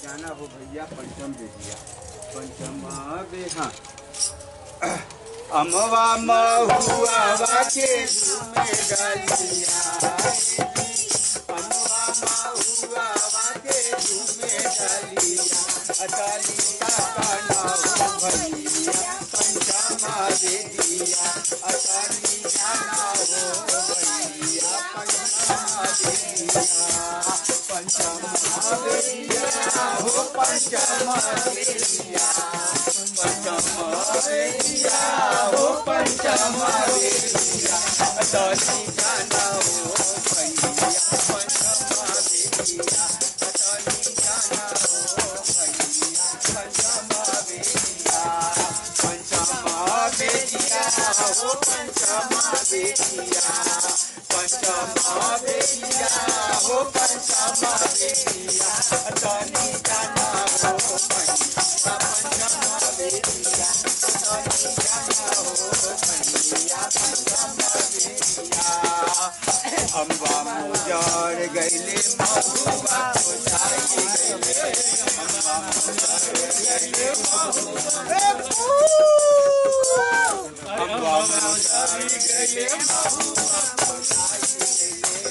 जाना हो भैया पंचम बेदिया पंचम बेहा अमवा महुआ के झूमे डालिया अमवा महुआ के झूमे डालिया अतालिका का नाम भैया पंचमा बेदिया अतालिका नाम भैया पंचमा बेदिया पंचमा बेदिया हो पंचमा बेदिया पंचमा बेदिया हो पंचमा बेदिया अतालिका नाम भैया पंचमा बेदिया अतालिका नाम भैया पंचमा बेदिया पंचमा बेदिया हो पंचमा बेदिया पंचमा बेदिया हो पंचमा बेदिया अतालिका नाम भैया पंचमा बेदिया अतालिका नाम भैया पंचमा बेदिया अम्बा मुजार गैले महुआ को जाई गैले अम्बा मुजार गैले महुआ अम्बा मुजार गैले महुआ को जाई गैले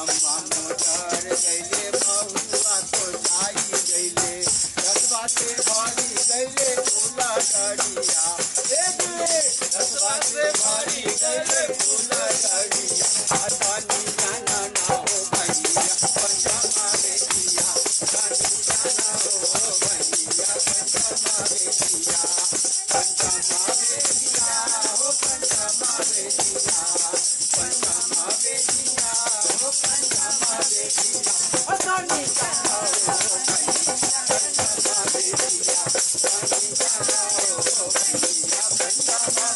अम्बा मुजार गैले महुआ को जाई गैले रसवा से भरी गैले फूला डालिया रसवा से भरी गैले फूला डालिया अतानी जाना ना हो भैया पंचमा बेदिया अतानी जाना हो भैया पंचमा बेदिया पंचमा बेदिया हो पंचमा बेदिया पंचमा बेदिया हो पंचमा बेदिया अतानी जाना हो भैया पंचमा बेदिया अतानी जाना हो भैया पंचमा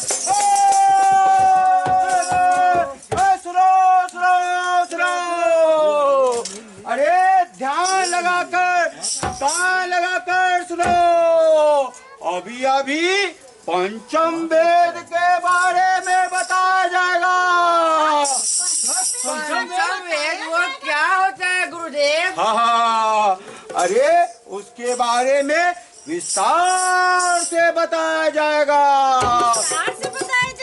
अरे ध्यान लगाकर सुनो अभी अभी पंचम वेद के बारे में बताया जाएगा। पंचम वेद वो क्या होता है गुरुदेव? हाँ अरे उसके बारे में विस्तार से बताया जाएगा।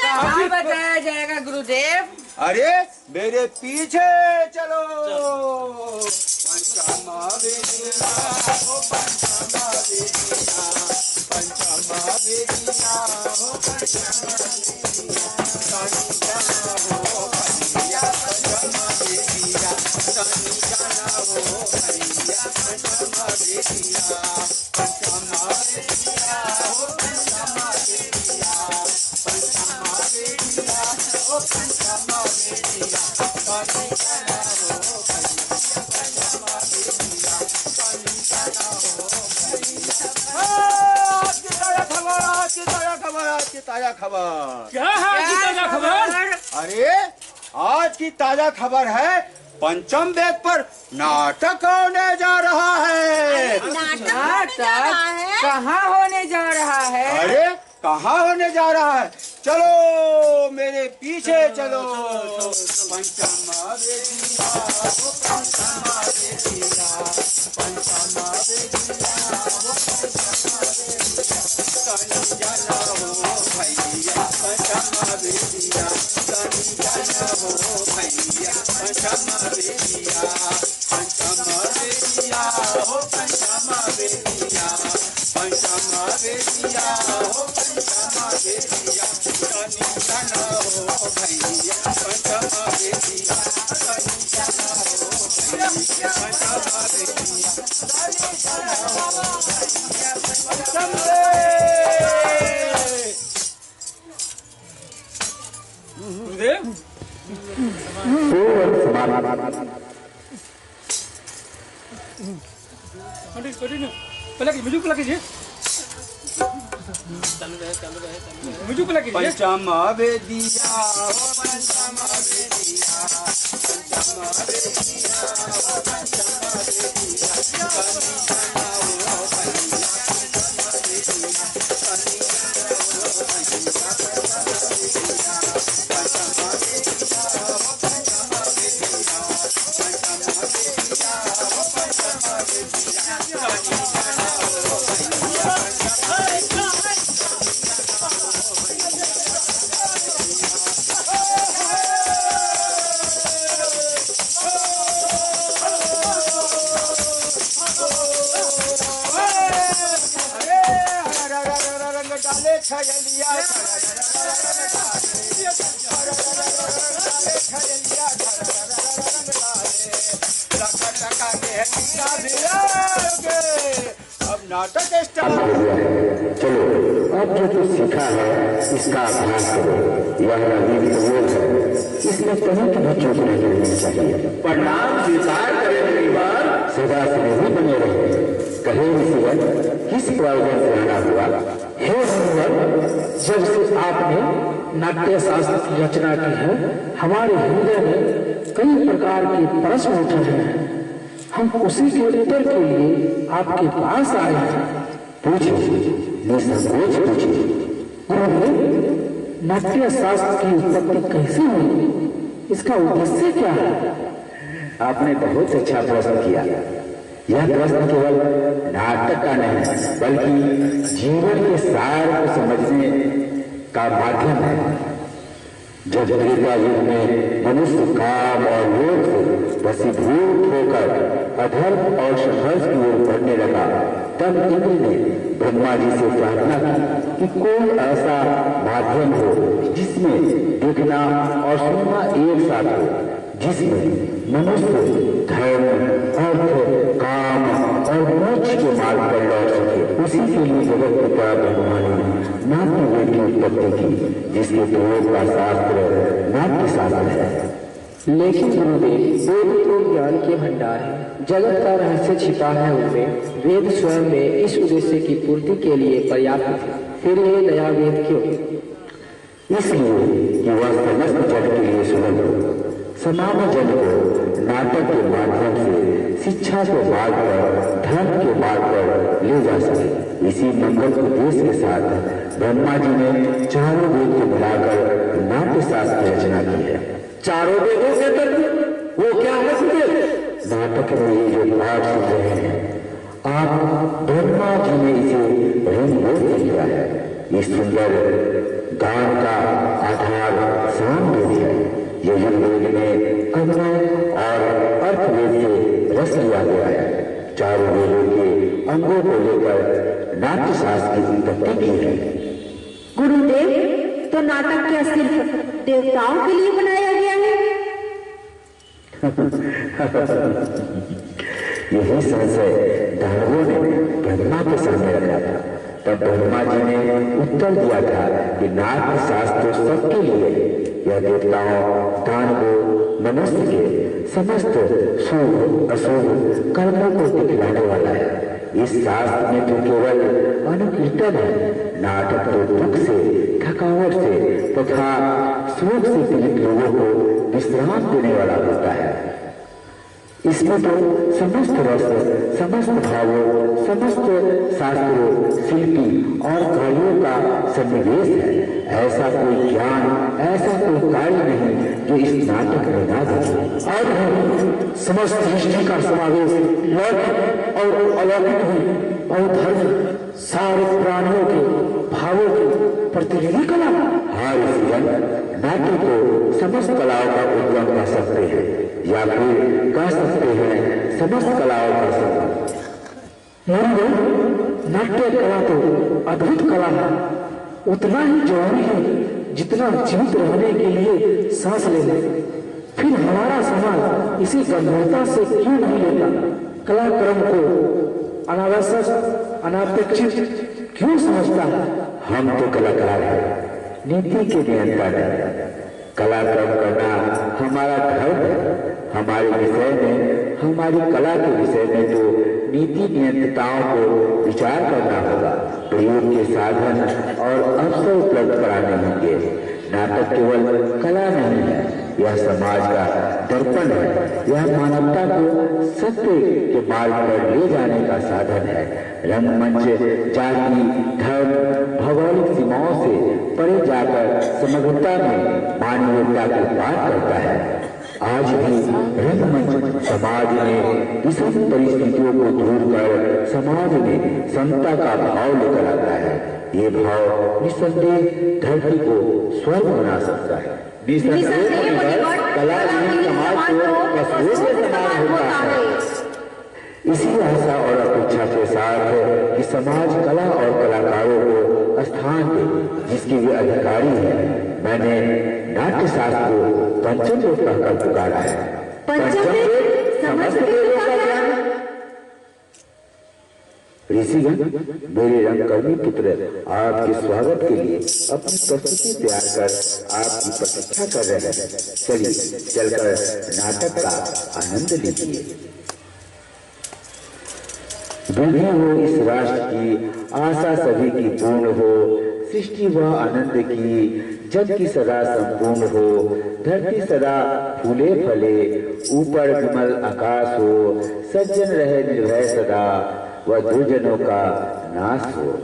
कहाँ बताया जाएगा गुरुदेव? अरे मेरे पीछे चलो। पंचमा बेदिया हो पंचमा बेदिया पंचमा बेदिया हो पंचमा बेदिया तानी जाना हो भैया पंचमा बेदिया तानी जाना हो भैया पंचमा बेदिया पंचमा बेदिया हो पंचमा बेदिया पंचमा बेदिया हो पंचमा बेदिया तानी जाना हो भैया पंचमा बेदिया तानी जाना हो ताजा खबर क्या है आज की ताजा खबर? अरे आज की ताजा खबर है पंचम वेद पर नाटक होने जा रहा है। नाटक कहाँ होने जा रहा है? अरे कहाँ होने जा रहा है? चलो मेरे पीछे चलो। पंचमा बेदिया हो पंचमा बेदिया पंचमा बेदिया हो पंचमा बेदिया तानी जाना हो भैया पंचमा बेदिया तानी जाना हो भैया पंचमा बेदिया पंचमा बेदिया हो पंचमा बेदिया पंचमा बेदिया हो पंचमा बेदिया तानी जाना हो भैया पंचमा बेदिया तानी जाना हो भैया पंचमा बेदिया तानी जाना हो भैया पंचमा गुरुदेव कंटिन्यू पहले म्यूजिक प्ले कीजिए। चालू रहे म्यूजिक प्ले कीजिए। पंचमा बेदिया हो पंचमा बेदिया पंचमा बेदिया हो पंचमा बेदिया तानी जाना हो भैया पंचमा बेदिया तानी जाना हो भैया पंचमा बेदिया पंचमा बेदिया हो पंचमा बेदिया पंचमा बेदिया हो पंचमा बेदिया तानी खजलिया अब नाटक स्टार्ट। चलो अब जो तू सीखा है इसका अभ्यास करो। यह नवीन प्रयोग है, इसमें कहीं भी चूक नहीं होनी चाहिए। प्रणाम स्वीकार करें परिवार। सदा स्नेही बने रहे। कहे ऋषिवर किस प्रयोजन से आना हुआ? हे भगवान, जब से आपने नाट्य शास्त्र की रचना की है, हमारे हृदय में कई प्रकार के प्रश्न उठ रहे हैं। हम उसी के उत्तर के लिए आपके पास आए हैं। पूछिए, निसंकोच पूछिए। नाट्य शास्त्र की उत्पत्ति कैसे हुई? इसका उद्देश्य क्या है? आपने बहुत अच्छा प्रश्न किया। यह प्रश्न केवल नाटक का नहीं बल्कि जीवन के सार को समझने का माध्यम है। जब त्रेता युग में मनुष्य काम और लोभ से वशीभूत होकर अधर्म और संघर्ष की ओर बढ़ने लगा, तब इंद्र ने ब्रह्मा जी से प्रार्थना की कि कोई ऐसा माध्यम हो जिसमें देखना और सुनना एक साथ हो, जिसमें मनुष्य धर्म, अर्थ, काम और मोक्ष के मार्ग पर लौट सके। उसी के लिए जगत पिता ब्रह्मा ने नाट्य वेद की उत्पत्ति की, जिसके प्रयोग का शास्त्र नाट्य शास्त्र है। लेकिन गुरुदेव, वेद तो ज्ञान के भंडार है। जगत का रहस्य छिपा है उनमें। वेद स्वयं में इस उद्देश्य की पूर्ति के लिए पर्याप्त थे, फिर ये नया वेद क्यों? इसलिए कि वह समस्त जग के लिए सुलभ हो, सामान्य जन को नाटक के माध्यम से शिक्षा के मार्ग पर, धर्म के मार्ग पर ले जा सके। इसी मंगल उद्देश्य के साथ ब्रह्मा जी ने चारों वेद को मिलाकर नाट्य शास्त्र की रचना की है। चारों वेदों के तत्व वो क्या है? नाटक में ये जो पाठ सुन रहे हैं आप, ब्रह्मा जी ने इसे रंगमंच किया है। इस सुंदर गान का आधार सामवेद है। यजुर्वेद में अग्नय और अर्थवेद से रस लिया गया है। चारों वेदों के अंगों को लेकर नाट्य शास्त्र की उत्पत्ति की है। गुरुदेव, तो नाटक क्या सिर्फ देवताओं के लिए बनाया गया है? यही संशय दानवों ने ब्रह्मा के सामने रखा था। तब ब्रह्मा जी ने उत्तर दिया था कि नाट्य शास्त्र सबके लिए, यह देवताओं, दानवों, मनुष्य के समस्त शुभ अशुभ कर्मों को दिखलाने वाला है। इस शास्त्र में तो केवल अनुकीर्तन है। नाटक तो दुख से, थकावट से तथा शोक से पीड़ित लोगों को विश्राम देने वाला होता है। इसमें तो समस्त रस, समस्त भावों, समस्त शास्त्रों, शिल्पी और कार्यों का सन्निवेश है। ऐसा कोई ज्ञान, ऐसा कोई कार्य नहीं जो इस नाटक में ना दिखे। और समस्त सृष्टि का समावेश लौकिक और अलौकिक है और धर्म सारे प्राणियों के भावों की प्रतिनिधि कला। हाँ ऋषिगण, नाट्य को समस्त कलाओं का उद्गम कर सकते हैं, या फिर कह सकते हैं समस्त कलाओं का संगम। नाट्य कला तो अद्भुत कला है, उतना ही जरूरी है जितना जीवित रहने के लिए सांस लेना। फिर हमारा समाज इसी गंभीरता से क्यों नहीं लेता? कलाक्रम को अनावश्यक, अनापेक्षित क्यों समझता है? हम तो कलाकार हैं, नीति के नियंत्रण है। कलाक्रम करना हमारा धर्म है। हमारे विषय में, हमारी कला के विषय में तो नीति नियंत्रताओं को विचार करना होगा। प्रयोग के साधन और अवसर उपलब्ध कराने होंगे। नाटक केवल कला नहीं है, यह समाज का दर्पण है। यह मानवता को सत्य के मार्ग पर ले जाने का साधन है। रंगमंच जाति, धर्म, भौगोलिक सीमाओं से परे जाकर समग्रता में मानवीयता को पार करता है। आज भी रंगमंच समाज में विषम परिस्थितियों को दूर कर समाज में समता का भाव लेकर आता है। ये भाव निसंदेह धरती को स्वर्ग बना सकता है। कला ही समाज को समान होता है। इसी आशा और अपेक्षा के साथ कि समाज कला और कलाकारों को स्थान दे जिसके वे अधिकारी हैं। मैंने नाट्य शास्त्र को पंचम वेद कहकर पुकारा है। पंचम वेद समस्त वेदों का ज्ञान। ऋषिगण, मेरे रंगकर्मी पुत्र आपके स्वागत के लिए अपनी प्रस्तुति तैयार कर आपकी प्रतीक्षा कर रहे हैं। चलिए चलकर नाटक का आनंद लीजिए। बुद्धि हो इस राष्ट्र की, आशा सभी की पूर्ण हो, सृष्टि व आनंद की, जग की सदा संपूर्ण हो, धरती सदा फूले फले, ऊपर विमल आकाश हो, सज्जन रहे निर्भय सदा, व दुर्जनों का नाश हो।